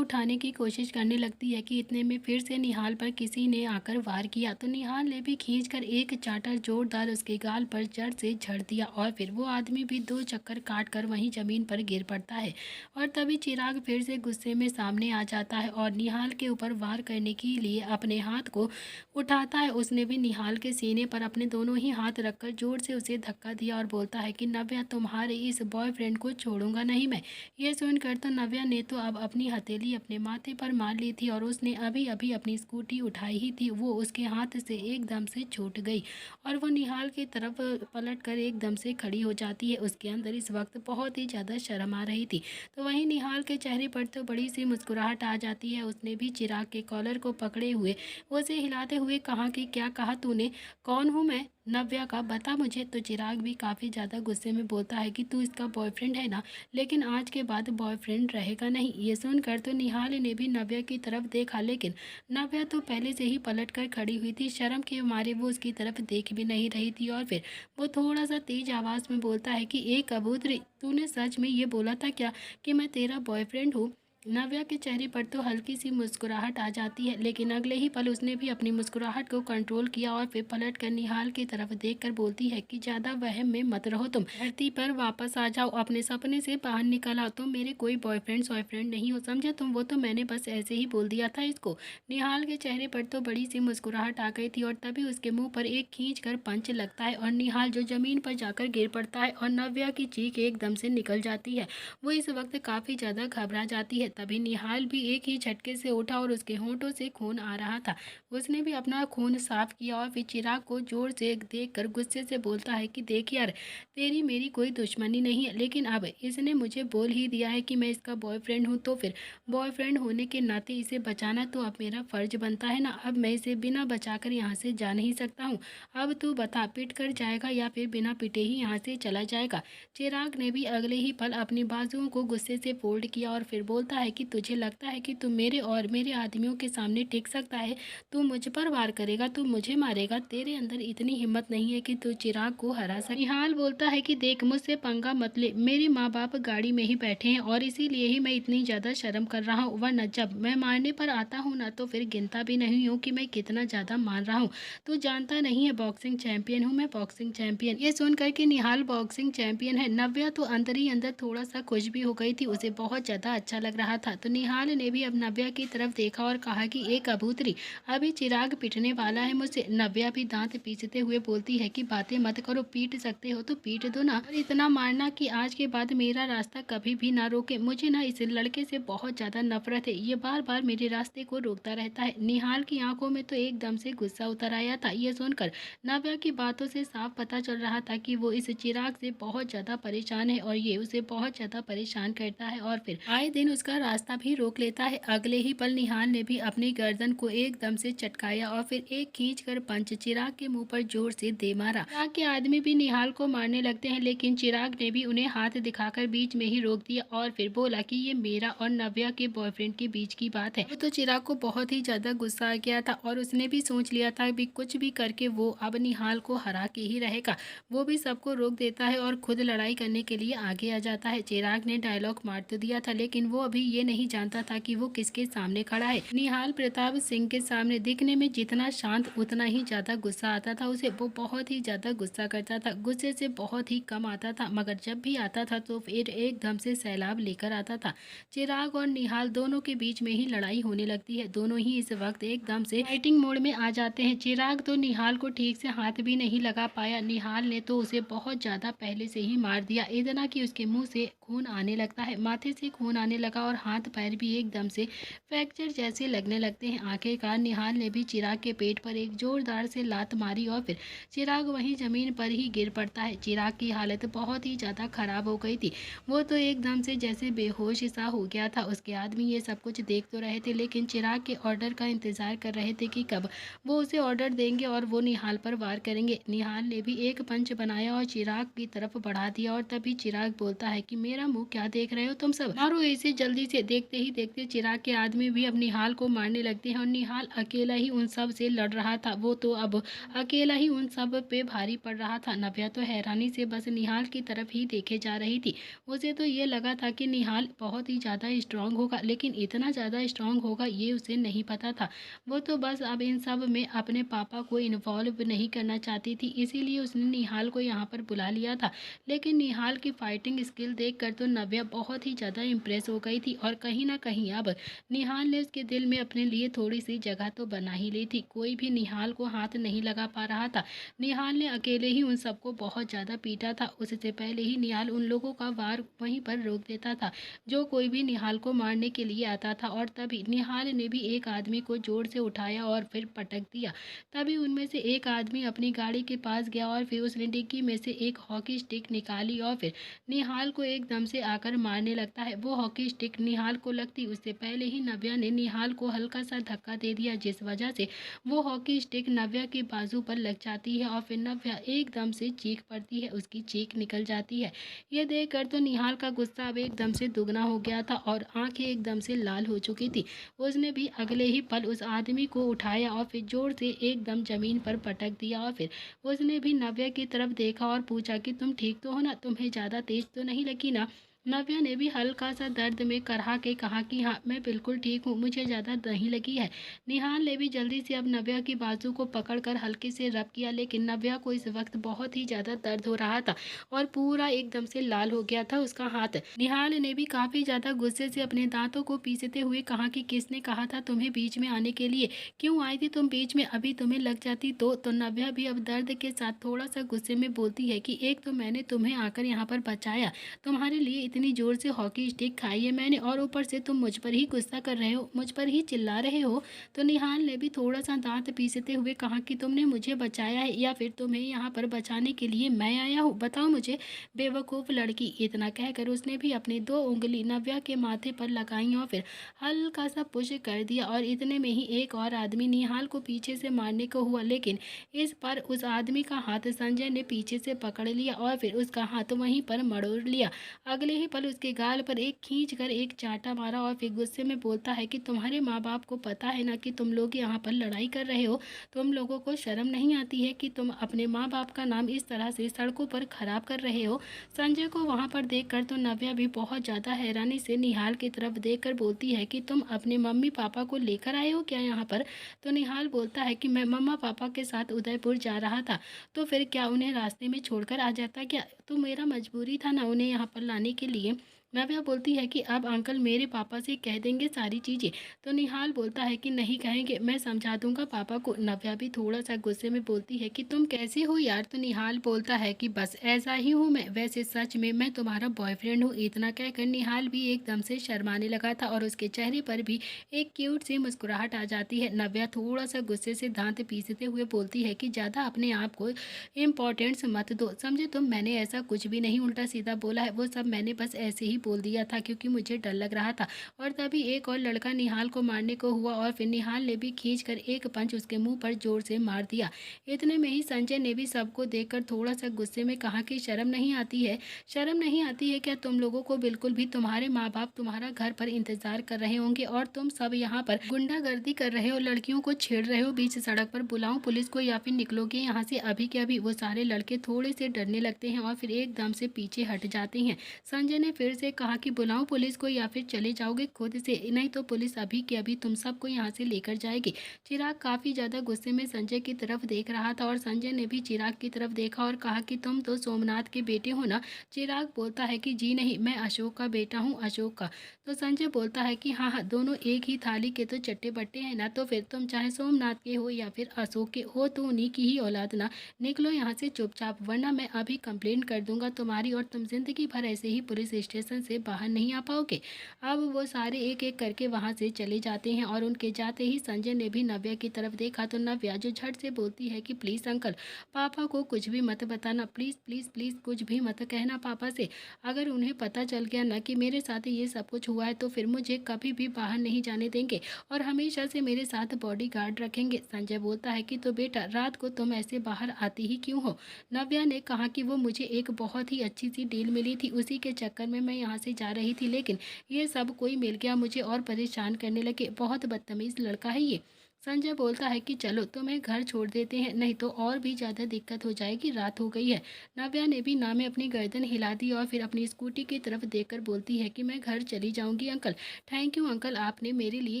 उठाने की कोशिश करने लगती है कि इतने में फिर से निहाल पर किसी ने आकर वार किया। तो निहाल ने भी खींचकर एक चाटा जोरदार उसके गाल पर जड़ से झड़ दिया और फिर वो आदमी भी 2 चक्कर काट कर वहीं जमीन पर गिर पड़ता है। और तभी चिराग फिर से गुस्से में सामने आ जाता है और निहाल के ऊपर वार करने के लिए अपने हाथ को उठाता है। उसने भी निहाल के सीने पर अपने दोनों ही हाथ रखकर जोर से उसे धक्का दिया और बोलता है कि नव्या, तुम्हारे इस बॉयफ्रेंड को छोड़ूंगा नहीं मैं। ये सुनकर तो नव्या ने तो अब अपनी हथेली अपने माथे पर मार ली थी और उसने अभी अभी अपनी स्कूटी उठाई ही थी, वो उसके हाथ से एकदम से छूट गई और वो निहाल की तरफ पलट कर एकदम से खड़ी हो जाती है। उसके अंदर इस वक्त बहुत ही ज़्यादा शर्म आ रही थी। तो वहीं निहाल के चेहरे पर तो बड़ी सी मुस्कुराहट आ जाती है। उसने भी चिराग के कॉलर को पकड़े हुए उसे हिलाते हुए कहा कि क्या कहा तूने, कौन हूँ मैं, नव्या का बता मुझे। तो चिराग भी काफ़ी ज़्यादा गुस्से में बोलता है कि तू इसका बॉयफ्रेंड है ना, लेकिन आज के बाद बॉयफ्रेंड रहेगा नहीं। ये सुनकर तो निहाल ने भी नव्या की तरफ देखा, लेकिन नव्या तो पहले से ही पलट कर खड़ी हुई थी। शर्म के मारे वो उसकी तरफ देख भी नहीं रही थी और फिर वो थोड़ा सा तेज आवाज़ में बोलता है कि एक कबूतरी, तूने सच में ये बोला था क्या कि मैं तेरा बॉयफ्रेंड हूँ। नव्या के चेहरे पर तो हल्की सी मुस्कुराहट आ जाती है, लेकिन अगले ही पल उसने भी अपनी मुस्कुराहट को कंट्रोल किया और फिर पलट कर निहाल की तरफ देखकर बोलती है कि ज़्यादा वहम में मत रहो, तुम धरती पर वापस आ जाओ, अपने सपने से बाहर निकल आओ। तुम मेरे कोई बॉयफ्रेंड नहीं हो, समझे तुम, वो तो मैंने बस ऐसे ही बोल दिया था इसको। निहाल के चेहरे पर तो बड़ी सी मुस्कुराहट आ गई थी और तभी उसके मुंह पर एक खींच कर पंच लगता है और निहाल जो जमीन पर जाकर गिर पड़ता है और नव्या की चीख एकदम से निकल जाती है। वो इस वक्त काफ़ी ज़्यादा घबरा जाती है। तभी निहाल भी एक ही झटके से उठा और उसके होंठों से खून आ रहा था। उसने भी अपना खून साफ किया और फिर चिराग को जोर से देखकर गुस्से से बोलता है कि देख यार, तेरी मेरी कोई दुश्मनी नहीं है, लेकिन अब इसने मुझे बोल ही दिया है कि मैं इसका बॉयफ्रेंड हूँ, तो फिर बॉयफ्रेंड होने के नाते इसे बचाना तो अब मेरा फ़र्ज बनता है ना। अब मैं इसे बिना बचाकर यहाँ से जा नहीं सकता हूँ। अब तू बता, पिट कर जाएगा या फिर बिना पिटे ही यहाँ से चला जाएगा। चिराग ने भी अगले ही पल अपनी बाजुओं को गुस्से से फोल्ड किया और फिर बोलता है कि तुझे लगता है कि तू मेरे और मेरे आदमियों के सामने टिक सकता है, तू मुझ पर वार करेगा, तू मुझे मारेगा, तेरे अंदर इतनी हिम्मत नहीं है कि तू चिराग को हरा सके। निहाल बोलता है कि देख, मुझसे पंगा मत ले, मेरे माँ बाप गाड़ी में ही बैठे हैं और इसीलिए ही मैं इतनी ज़्यादा शर्म कर रहा हूँ, वरना जब मैं मारने पर आता हूँ ना तो फिर गिनता भी नहीं हूँ कि मैं कितना ज़्यादा मार रहा हूँ। तू जानता नहीं है, बॉक्सिंग चैंपियन हूँ मैं, बॉक्सिंग चैंपियन। ये सुन करके निहाल बॉक्सिंग चैंपियन है, नव्या तो अंदर ही अंदर थोड़ा सा खुश भी हो गई थी, उसे बहुत ज़्यादा अच्छा लग रहा था। तो निहाल ने भी अब नव्या की तरफ देखा और कहा कि एक कबूतरी, अभी चिराग पिटने वाला है मुझसे। नव्या भी दांत पीसते हुए बोलती है कि बातें मत करो, पीट सकते हो तो पीट दो ना, और इतना मारना कि आज के बाद मेरा रास्ता कभी भी ना रोके। मुझे ना इस लड़के से बहुत ज़्यादा नफरत है, ये बार बार मेरे रास्ते को रोकता रहता है। निहाल की आंखों में तो एकदम से गुस्सा उतर आया था। ये सुनकर नव्या की बातों से साफ पता चल रहा था कि वो इस चिराग से बहुत ज़्यादा परेशान है और ये उसे बहुत ज़्यादा परेशान करता है और फिर आए दिन उसका रास्ता भी रोक लेता है। अगले ही पल निहाल ने भी अपनी गर्दन को एकदम से चटकाया और फिर एक खींच कर पंच चिराग के मुंह पर जोर से दे मारा। चिराग के आदमी भी निहाल को मारने लगते हैं, लेकिन चिराग ने भी उन्हें हाथ दिखाकर बीच में ही रोक दिया और फिर बोला कि ये मेरा और नव्या के बॉयफ्रेंड के बीच की बात है। अब तो चिराग को बहुत ही ज्यादा गुस्सा आ गया था और उसने भी सोच लिया था भी कुछ भी करके वो अब निहाल को हरा के ही रहेगा। वो भी सबको रोक देता है और खुद लड़ाई करने के लिए आगे आ जाता है। चिराग ने डायलॉग मार तो दिया था, लेकिन वो अभी ये नहीं जानता था कि वो किसके सामने खड़ा है। निहाल प्रताप सिंह के सामने दिखने में जितना शांत उतना ही ज्यादा गुस्सा आता था उसे। वो बहुत ही ज्यादा गुस्सा करता था, गुस्से से बहुत ही कम आता था, मगर जब भी आता था तो फिर एकदम से सैलाब लेकर आता था। चिराग और निहाल दोनों के बीच में ही लड़ाई होने लगती है। दोनों ही इस वक्त एकदम से फाइटिंग मोड में आ जाते हैं। चिराग तो निहाल को ठीक से हाथ भी नहीं लगा पाया। निहाल ने तो उसे बहुत ज्यादा पहले से ही मार दिया, इतना कि उसके मुंह से खून आने लगता है, माथे से खून आने लगा और हाथ पैर भी एकदम से फ्रैक्चर जैसे लगने लगते हैं। आखिरकार निहाल ने भी चिराग के पेट पर एक जोरदार से लात मारी और फिर चिराग वहीं जमीन पर ही गिर पड़ता है। चिराग की हालत बहुत ही ज़्यादा खराब हो गई थी, वो तो एकदम से जैसे बेहोश सा हो गया था। उसके आदमी ये सब कुछ देख तो रहे थे, लेकिन चिराग के ऑर्डर का इंतजार कर रहे थे कि कब वो उसे ऑर्डर देंगे और वो निहाल पर वार करेंगे। निहाल ने भी एक पंच बनाया और चिराग की तरफ बढ़ा दिया और तभी चिराग बोलता है कि मेरा मुंह क्या देख रहे हो तुम सब, मारो इसे जल्दी से। देखते ही देखते चिराग के आदमी भी अब निहाल को मारने लगते हैं और निहाल अकेला ही उन सब से लड़ रहा था। वो तो अब अकेला ही उन सब पे भारी पड़ रहा था। नव्या तो हैरानी से बस निहाल की तरफ ही देखे जा रही थी। उसे तो ये लगा था कि निहाल बहुत ही ज़्यादा स्ट्रांग होगा, लेकिन इतना ज़्यादा स्ट्रांग होगा ये उसे नहीं पता था। वो तो बस अब इन सब में अपने पापा को इन्वॉल्व नहीं करना चाहती थी, इसीलिए उसने निहाल को यहाँ पर बुला लिया था। लेकिन निहाल की फाइटिंग स्किल देखकर तो नव्या बहुत ही ज़्यादा इम्प्रेस हो गई थी और कहीं ना कहीं अब निहाल ने उसके दिल में अपने लिए थोड़ी सी जगह तो बना ही ली थी। कोई भी निहाल को हाथ नहीं लगा पा रहा था। निहाल ने अकेले ही उन सबको बहुत ज़्यादा पीटा था। उससे पहले ही निहाल उन लोगों का वार वहीं पर रोक देता था जो कोई भी निहाल को मारने के लिए आता था। और तभी निहाल ने भी एक आदमी को जोर से उठाया और फिर पटक दिया। तभी उनमें से एक आदमी अपनी गाड़ी के पास गया और फिर उसने डिग्गी में से एक हॉकी स्टिक निकाली और फिर निहाल को एकदम से आकर मारने लगता है। वो हॉकी स्टिक निहाल को लगती उससे पहले ही नव्या ने निहाल को हल्का सा धक्का दे दिया, जिस वजह से वो हॉकी स्टिक नव्या के बाजू पर लग जाती है और फिर नव्या एकदम से चीख पड़ती है, उसकी चीख निकल जाती है। ये देखकर तो निहाल का गुस्सा अब एकदम से दुगना हो गया था और आंखें एकदम से लाल हो चुकी थी। उसने भी अगले ही पल उस आदमी को उठाया और फिर जोर से एकदम जमीन पर पटक दिया और फिर उसने भी नव्या की तरफ देखा और पूछा कि तुम ठीक तो हो ना, तुम्हें ज़्यादा तेज तो नहीं लगी ना। नव्या ने भी हल्का सा दर्द में करहा के कहा कि हाँ, मैं बिल्कुल ठीक हूँ, मुझे ज़्यादा नहीं लगी है। निहाल ने भी जल्दी से अब नव्या की बाजू को पकड़कर हल्के से रब किया, लेकिन नव्या को इस वक्त बहुत ही ज़्यादा दर्द हो रहा था और पूरा एकदम से लाल हो गया था उसका हाथ। निहाल ने भी काफ़ी ज़्यादा गुस्से से अपने दांतों को पीसते हुए कहा कि किसने कहा था तुम्हें बीच में आने के लिए, क्यों आई थी तुम बीच में, अभी तुम्हें लग जाती तो नव्या भी अब दर्द के साथ थोड़ा सा गुस्से में बोलती है कि एक तो मैंने तुम्हें आकर यहाँ पर बचाया, तुम्हारे लिए इतनी जोर से हॉकी स्टिक खाई है मैंने, और ऊपर से तुम मुझ पर ही गुस्सा कर रहे हो, मुझ पर ही चिल्ला रहे हो। तो निहाल ने भी थोड़ा सा दांत पीसते हुए कहा कि तुमने मुझे बचाया है या फिर तुम्हें यहाँ पर बचाने के लिए मैं आया हूँ, बताओ मुझे बेवकूफ़ लड़की। इतना कहकर उसने भी अपनी 2 उंगली नव्या के माथे पर लगाई और फिर हल्का सा पुश कर दिया और इतने में ही एक और आदमी निहाल को पीछे से मारने को हुआ, लेकिन इस पर उस आदमी का हाथ संजय ने पीछे से पकड़ लिया और फिर उसका हाथ वहीं पर मरोड़ लिया। अगले ही पल उसके गाल पर एक खींच कर एक चांटा मारा और फिर गुस्से में बोलता है कि तुम्हारे माँ बाप को पता है ना कि तुम लोग यहाँ पर लड़ाई कर रहे हो, तुम लोगों को शर्म नहीं आती है कि तुम अपने माँ बाप का नाम इस तरह से सड़कों पर खराब कर रहे हो। संजय को वहाँ पर देखकर तो नव्या भी बहुत ज़्यादा हैरानी से निहाल की तरफ देखकर बोलती है कि तुम अपने मम्मी पापा को लेकर आए हो क्या यहाँ पर। तो निहाल बोलता है कि मैं मम्मा पापा के साथ उदयपुर जा रहा था, तो फिर क्या उन्हें रास्ते में छोड़कर आ जाता क्या, तो मेरा मजबूरी था ना उन्हें यहाँ पर लाने के लिए। नव्या बोलती है कि अब अंकल मेरे पापा से कह देंगे सारी चीज़ें। तो निहाल बोलता है कि नहीं कहेंगे, मैं समझा दूंगा पापा को। नव्या भी थोड़ा सा गुस्से में बोलती है कि तुम कैसे हो यार। तो निहाल बोलता है कि बस ऐसा ही हूँ मैं, वैसे सच में मैं तुम्हारा बॉयफ्रेंड हूँ। इतना कहकर निहाल भी एकदम से शर्माने लगा था और उसके चेहरे पर भी एक क्यूट सी मुस्कुराहट आ जाती है। नव्या थोड़ा सा गुस्से से दांत पीसते हुए बोलती है कि ज़्यादा अपने आप को इम्पोर्टेंस मत दो, समझे तुम, मैंने ऐसा कुछ भी नहीं उल्टा सीधा बोला है, वो सब मैंने बस ऐसे ही बोल दिया था क्योंकि मुझे डर लग रहा था। और तभी एक और लड़का निहाल को मारने को हुआ और फिर निहाल ने भी खींचकर एक पंच उसके मुंह पर जोर से मार दिया। इतने में ही संजय ने भी सबको देखकर थोड़ा सा गुस्से में कहा कि शर्म नहीं आती है, शर्म नहीं आती है क्या तुम लोगों को बिल्कुल भी। तुम्हारे माँ बाप तुम्हारा घर पर इंतजार कर रहे होंगे और तुम सब यहाँ पर गुंडागर्दी कर रहे हो, लड़कियों को छेड़ रहे हो बीच सड़क पर। बुलाऊं पुलिस को या फिर निकलोगे यहाँ से अभी के अभी। वो सारे लड़के थोड़े से डरने लगते हैं और फिर एकदम से पीछे हट जाते हैं। संजय ने फिर से कहा कि बुलाऊं पुलिस को या फिर चले जाओगे खुद से, नहीं तो पुलिस अभी के अभी तुम सबको यहाँ से लेकर जाएगी। चिराग काफ़ी ज़्यादा गुस्से में संजय की तरफ देख रहा था और संजय ने भी चिराग की तरफ देखा और कहा कि तुम तो सोमनाथ के बेटे हो ना। चिराग बोलता है कि जी नहीं, मैं अशोक का बेटा हूँ, अशोक का। तो संजय बोलता है कि हाँ हाँ, दोनों एक ही थाली के तो चट्टे बट्टे हैं ना, तो फिर तुम चाहे सोमनाथ के हो या फिर अशोक के हो तो उन्हीं की ही औलाद ना। निकलो यहाँ से चुपचाप, वरना मैं अभी कंप्लेंट कर दूंगा तुम्हारी और तुम जिंदगी भर ऐसे ही पुलिस स्टेशन से बाहर नहीं आ पाओगे। अब वो सारे एक एक करके वहाँ से चले जाते हैं और उनके जाते ही संजय ने भी नव्या की तरफ देखा तो नव्या जो झट से बोलती है कि प्लीज़ अंकल, पापा को कुछ भी मत बताना, प्लीज़ प्लीज़ प्लीज़ कुछ भी मत कहना पापा से। अगर उन्हें पता चल गया ना कि मेरे साथ ये सब कुछ हुआ है तो फिर मुझे कभी भी बाहर नहीं जाने देंगे और हमेशा से मेरे साथ बॉडीगार्ड रखेंगे। संजय बोलता है कि तो बेटा रात को तुम ऐसे बाहर आती ही क्यों हो। नव्या ने कहा कि वो मुझे एक बहुत ही अच्छी सी डील मिली थी, उसी के चक्कर में मैं यहाँ से जा रही थी, लेकिन ये सब कोई मिल गया मुझे और परेशान करने लगे, बहुत बदतमीज़ लड़का है ये। संजय बोलता है कि चलो तुम्हें घर छोड़ देते हैं, नहीं तो और भी ज़्यादा दिक्कत हो जाएगी, रात हो गई है। नव्या ने भी ना में अपनी गर्दन हिला दी और फिर अपनी स्कूटी की तरफ देखकर बोलती है कि मैं घर चली जाऊंगी अंकल। थैंक यू अंकल, आपने मेरे लिए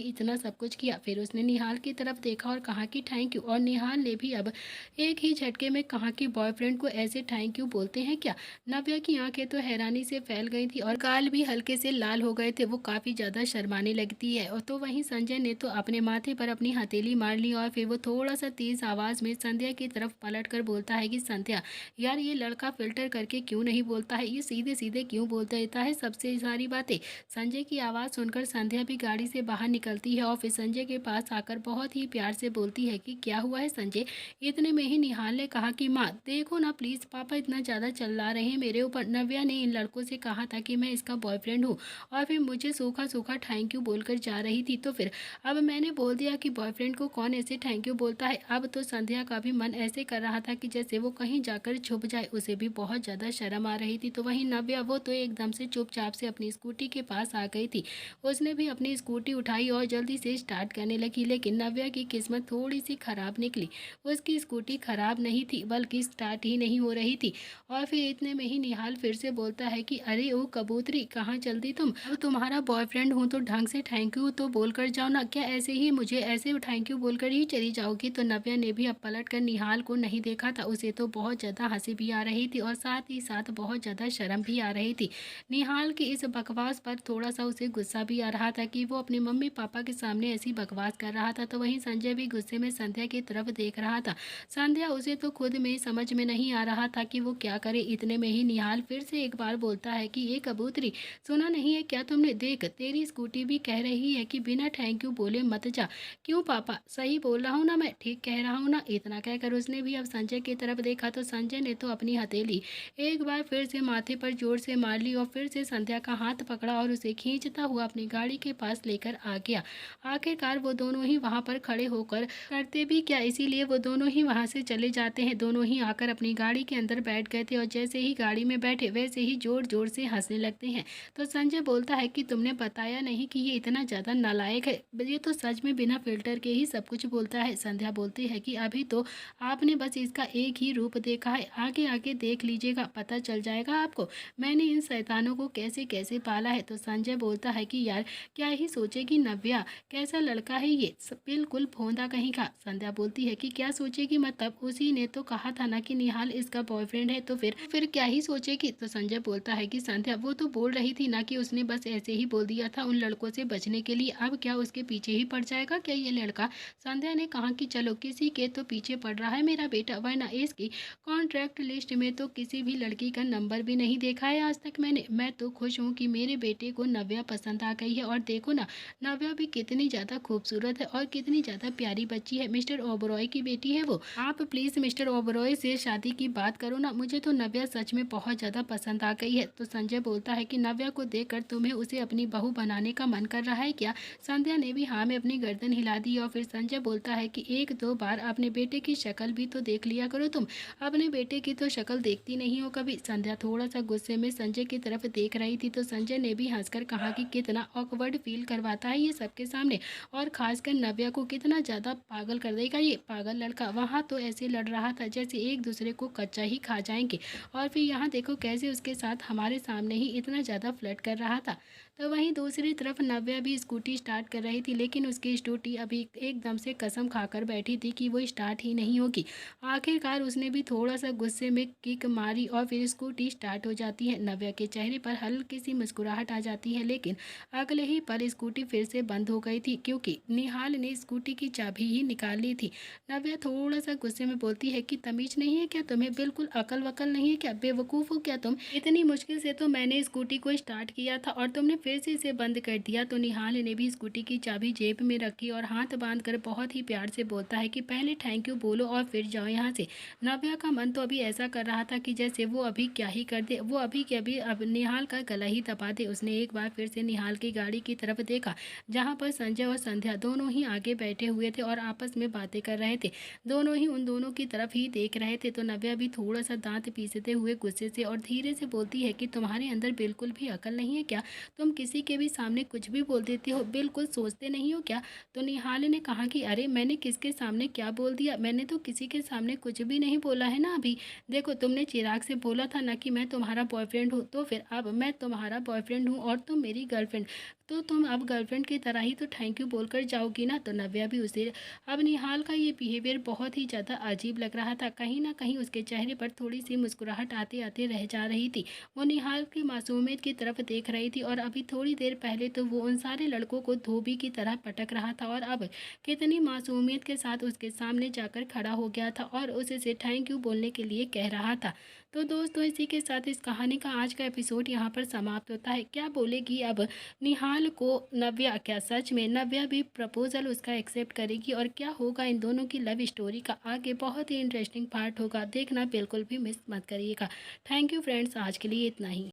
इतना सब कुछ किया। फिर उसने निहाल की तरफ देखा और कहा कि थैंक यू, और निहाल ने भी अब एक ही झटके में कहा कि बॉयफ्रेंड को ऐसे थैंक यू बोलते हैं क्या। नव्या की आंखें तो हैरानी से फैल गई थी और गाल भी हल्के से लाल हो गए थे, वो काफ़ी ज़्यादा शर्माने लगती है। और तो वहीं संजय ने तो अपने माथे पर अपनी हथेली मार ली और फिर वो थोड़ा सा तेज आवाज़ में संध्या की तरफ पलट कर बोलता है कि संध्या यार, ये लड़का फिल्टर करके क्यों नहीं बोलता है, ये सीधे सीधे क्यों बोल देता है सबसे सारी बातें। संजय की आवाज़ सुनकर संध्या भी गाड़ी से बाहर निकलती है और फिर संजय के पास आकर बहुत ही प्यार से बोलती है कि क्या हुआ है संजय। इतने में ही निहाल ने कहा कि माँ देखो ना प्लीज़, पापा इतना ज़्यादा चिल्ला रहे हैं मेरे ऊपर। नव्या ने इन लड़कों से कहा था कि मैं इसका बॉयफ्रेंड हूँ और फिर मुझे सूखा सूखा थैंक यू बोलकर जा रही थी, तो फिर अब मैंने बोल दिया कि बॉयफ्रेंड को कौन ऐसे थैंक यू बोलता है। अब तो संध्या का भी मन ऐसे कर रहा था कि जैसे वो कहीं जाकर छुप जाए, उसे भी बहुत ज़्यादा शर्म आ रही थी। तो वहीं नव्या, वो तो एकदम से चुपचाप से अपनी स्कूटी के पास आ गई थी। उसने भी अपनी स्कूटी उठाई और जल्दी से स्टार्ट करने लगी, लेकिन नव्या की किस्मत थोड़ी सी खराब निकली। उसकी स्कूटी खराब नहीं थी बल्कि स्टार्ट ही नहीं हो रही थी। और फिर इतने में ही निहाल फिर से बोलता है कि अरे ओ कबूतरी, कहाँ चल दी तुम, अब तुम्हारा बॉयफ्रेंड हूँ तो ढंग से थैंक यू तो बोल कर जाओ ना, क्या ऐसे ही मुझे ऐसे थैंक यू बोलकर ही चली जाओगी। तो नव्या ने भी अब पलट कर निहाल को नहीं देखा था, उसे तो बहुत ज़्यादा हंसी भी आ रही थी और साथ ही साथ बहुत ज़्यादा शर्म भी आ रही थी। निहाल की इस बकवास पर थोड़ा सा उसे गुस्सा भी आ रहा था कि वो अपने मम्मी पापा के सामने ऐसी बकवास कर रहा था। तो वहीं संजय भी गुस्से में संध्या की तरफ देख रहा था। संध्या, उसे तो खुद में समझ में नहीं आ रहा था कि वो क्या करे। इतने में ही निहाल फिर से एक बार बोलता है कि ये कबूतरी, सुना नहीं है क्या तुमने, देख तेरी स्कूटी भी कह रही है कि बिना थैंक यू बोले मत जा। क्यों पापा, सही बोल रहा हूँ ना, मैं ठीक कह रहा हूँ ना। इतना कहकर उसने भी अब संजय की तरफ देखा तो संजय ने तो अपनी हथेली एक बार फिर से माथे पर जोर से मार ली और फिर से संध्या का हाथ पकड़ा और उसे खींचता हुआ अपनी गाड़ी के पास लेकर आ गया। आखिरकार वो दोनों ही वहां पर खड़े होकर करते भी क्या, इसीलिए वो दोनों ही वहां से चले जाते हैं। दोनों ही आकर अपनी गाड़ी के अंदर बैठ गए थे और जैसे ही गाड़ी में बैठे वैसे ही जोर जोर से हंसने लगते हैं। तो संजय बोलता है कि तुमने बताया नहीं कि ये इतना ज़्यादा नालायक है, ये तो सच में बिना फिल्टर के ही सब कुछ बोलता है। संध्या बोलती है कि अभी तो आपने बस इसका एक ही रूप देखा है, आगे आगे देख लीजिएगा, पता चल जाएगा आपको मैंने इन शैतानों को कैसे कैसे पाला है। तो संजय बोलता है कि यार क्या ही सोचेगी नव्या, कैसा लड़का है ये, बिल्कुल भोंदा कहीं का। संध्या बोलती है कि क्या सोचेगी, मतलब उसी ने तो कहा था ना कि निहाल इसका बॉयफ्रेंड है, तो फिर क्या ही सोचेगी। तो संजय बोलता है कि संध्या, वो तो बोल रही थी ना कि उसने बस ऐसे ही बोल दिया था उन लड़कों से बचने के लिए, अब क्या उसके पीछे ही पड़ जाएगा क्या ये लड़का। संध्या ने कहा कि चलो किसी के तो पीछे पड़ रहा है मेरा बेटा, वरना इसकी कॉन्ट्रैक्ट लिस्ट में तो किसी भी लड़की का नंबर भी नहीं देखा है आज तक मैंने। मैं तो खुश हूँ कि मेरे बेटे को नव्या पसंद आ गई है। और देखो ना, नव्या भी कितनी ज़्यादा खूबसूरत है और कितनी ज़्यादा प्यारी बच्ची है, मिस्टर ओबरॉय की बेटी है वो। आप प्लीज़ मिस्टर ओबरॉय से शादी की बात करो ना, मुझे तो नव्या सच में बहुत ज़्यादा पसंद आ गई है। तो संजय बोलता है कि नव्या को देखकर तुम्हें उसे अपनी बहू बनाने का मन कर रहा है क्या। संध्या ने भी हाँ में अपनी गर्दन हिला दी और फिर संजय बोलता है कि एक दो बार अपने बेटे की शक्ल भी तो देख लिया करो तुम, अपने बेटे की तो शक्ल देखती नहीं हो कभी। संध्या थोड़ा सा गुस्से में संजय की तरफ देख रही थी। तो संजय ने भी हंसकर कहा कि कितना ऑकवर्ड फील करवाता है ये सबके सामने, और खासकर नव्या को कितना ज़्यादा पागल कर देगा ये पागल लड़का। वहाँ तो ऐसे लड़ रहा था जैसे एक दूसरे को कच्चा ही खा जाएंगे, और फिर यहाँ देखो कैसे उसके साथ हमारे सामने ही इतना ज़्यादा फ्लर्ट कर रहा था। तो वहीं दूसरी तरफ नव्या भी स्कूटी स्टार्ट कर रही थी, लेकिन उसकी स्कूटी अभी एकदम से कसम खाकर बैठी थी कि वो स्टार्ट ही नहीं होगी। आखिरकार उसने भी थोड़ा सा गुस्से में किक मारी और फिर स्कूटी स्टार्ट हो जाती है। नव्या के चेहरे पर हल्की सी मुस्कुराहट आ जाती है, लेकिन अगले ही पल स्कूटी फिर से बंद हो गई थी क्योंकि निहाल ने स्कूटी की चाबी ही निकाल ली थी। नव्या थोड़ा सा गुस्से में बोलती है कि तमीज नहीं है क्या तुम्हें, बिल्कुल अकल वकल नहीं है क्या, बेवकूफ़ हो क्या तुम, इतनी मुश्किल से तो मैंने स्कूटी को स्टार्ट किया था और तुमने फिर से इसे बंद कर दिया। तो निहाल ने भी स्कूटी की चाबी जेब में रखी और हाथ बांध कर बहुत ही प्यार से बोलता है कि पहले थैंक यू बोलो और फिर जाओ यहाँ से। नव्या का मन तो अभी ऐसा कर रहा था कि जैसे वो अभी क्या ही कर दे, वो अभी के अभी अब निहाल का गला ही दबा दे। उसने एक बार फिर से निहाल की गाड़ी की तरफ देखा जहाँ पर संजय और संध्या दोनों ही आगे बैठे हुए थे और आपस में बातें कर रहे थे, दोनों ही उन दोनों की तरफ ही देख रहे थे। तो नव्या भी थोड़ा सा दांत पीसते हुए गुस्से से और धीरे से बोलती है कि तुम्हारे अंदर बिल्कुल भी अकल नहीं है क्या, तुम किसी के भी सामने कुछ भी बोल देते हो, बिल्कुल सोचते नहीं हो क्या? तो निहाल ने कहा कि अरे मैंने किसके सामने क्या बोल दिया, मैंने तो किसी के सामने कुछ भी नहीं बोला है ना अभी। देखो तुमने चिराग से बोला था ना कि मैं तुम्हारा बॉयफ्रेंड हूँ, तो फिर अब मैं तुम्हारा बॉयफ्रेंड हूँ और तुम मेरी गर्लफ्रेंड, तो तुम अब गर्लफ्रेंड की तरह ही तो थैंक यू बोलकर जाओगी ना। तो नव्या भी उसे अब निहाल का ये बिहेवियर बहुत ही ज़्यादा अजीब लग रहा था। कहीं ना कहीं उसके चेहरे पर थोड़ी सी मुस्कुराहट आते आते रह जा रही थी। वो निहाल की मासूमियत की तरफ देख रही थी और अभी थोड़ी देर पहले तो वो उन सारे लड़कों को धोबी की तरह पटक रहा था और अब कितनी मासूमियत के साथ उसके सामने जाकर खड़ा हो गया था और उसे से थैंक यू बोलने के लिए कह रहा था। तो दोस्तों इसी के साथ इस कहानी का आज का एपिसोड यहाँ पर समाप्त होता है। क्या बोलेगी अब निहाल को नव्या? क्या सच में नव्या भी प्रपोजल उसका एक्सेप्ट करेगी? और क्या होगा इन दोनों की लव स्टोरी का आगे? बहुत ही इंटरेस्टिंग पार्ट होगा, देखना बिल्कुल भी मिस मत करिएगा। थैंक यू फ्रेंड्स, आज के लिए इतना ही।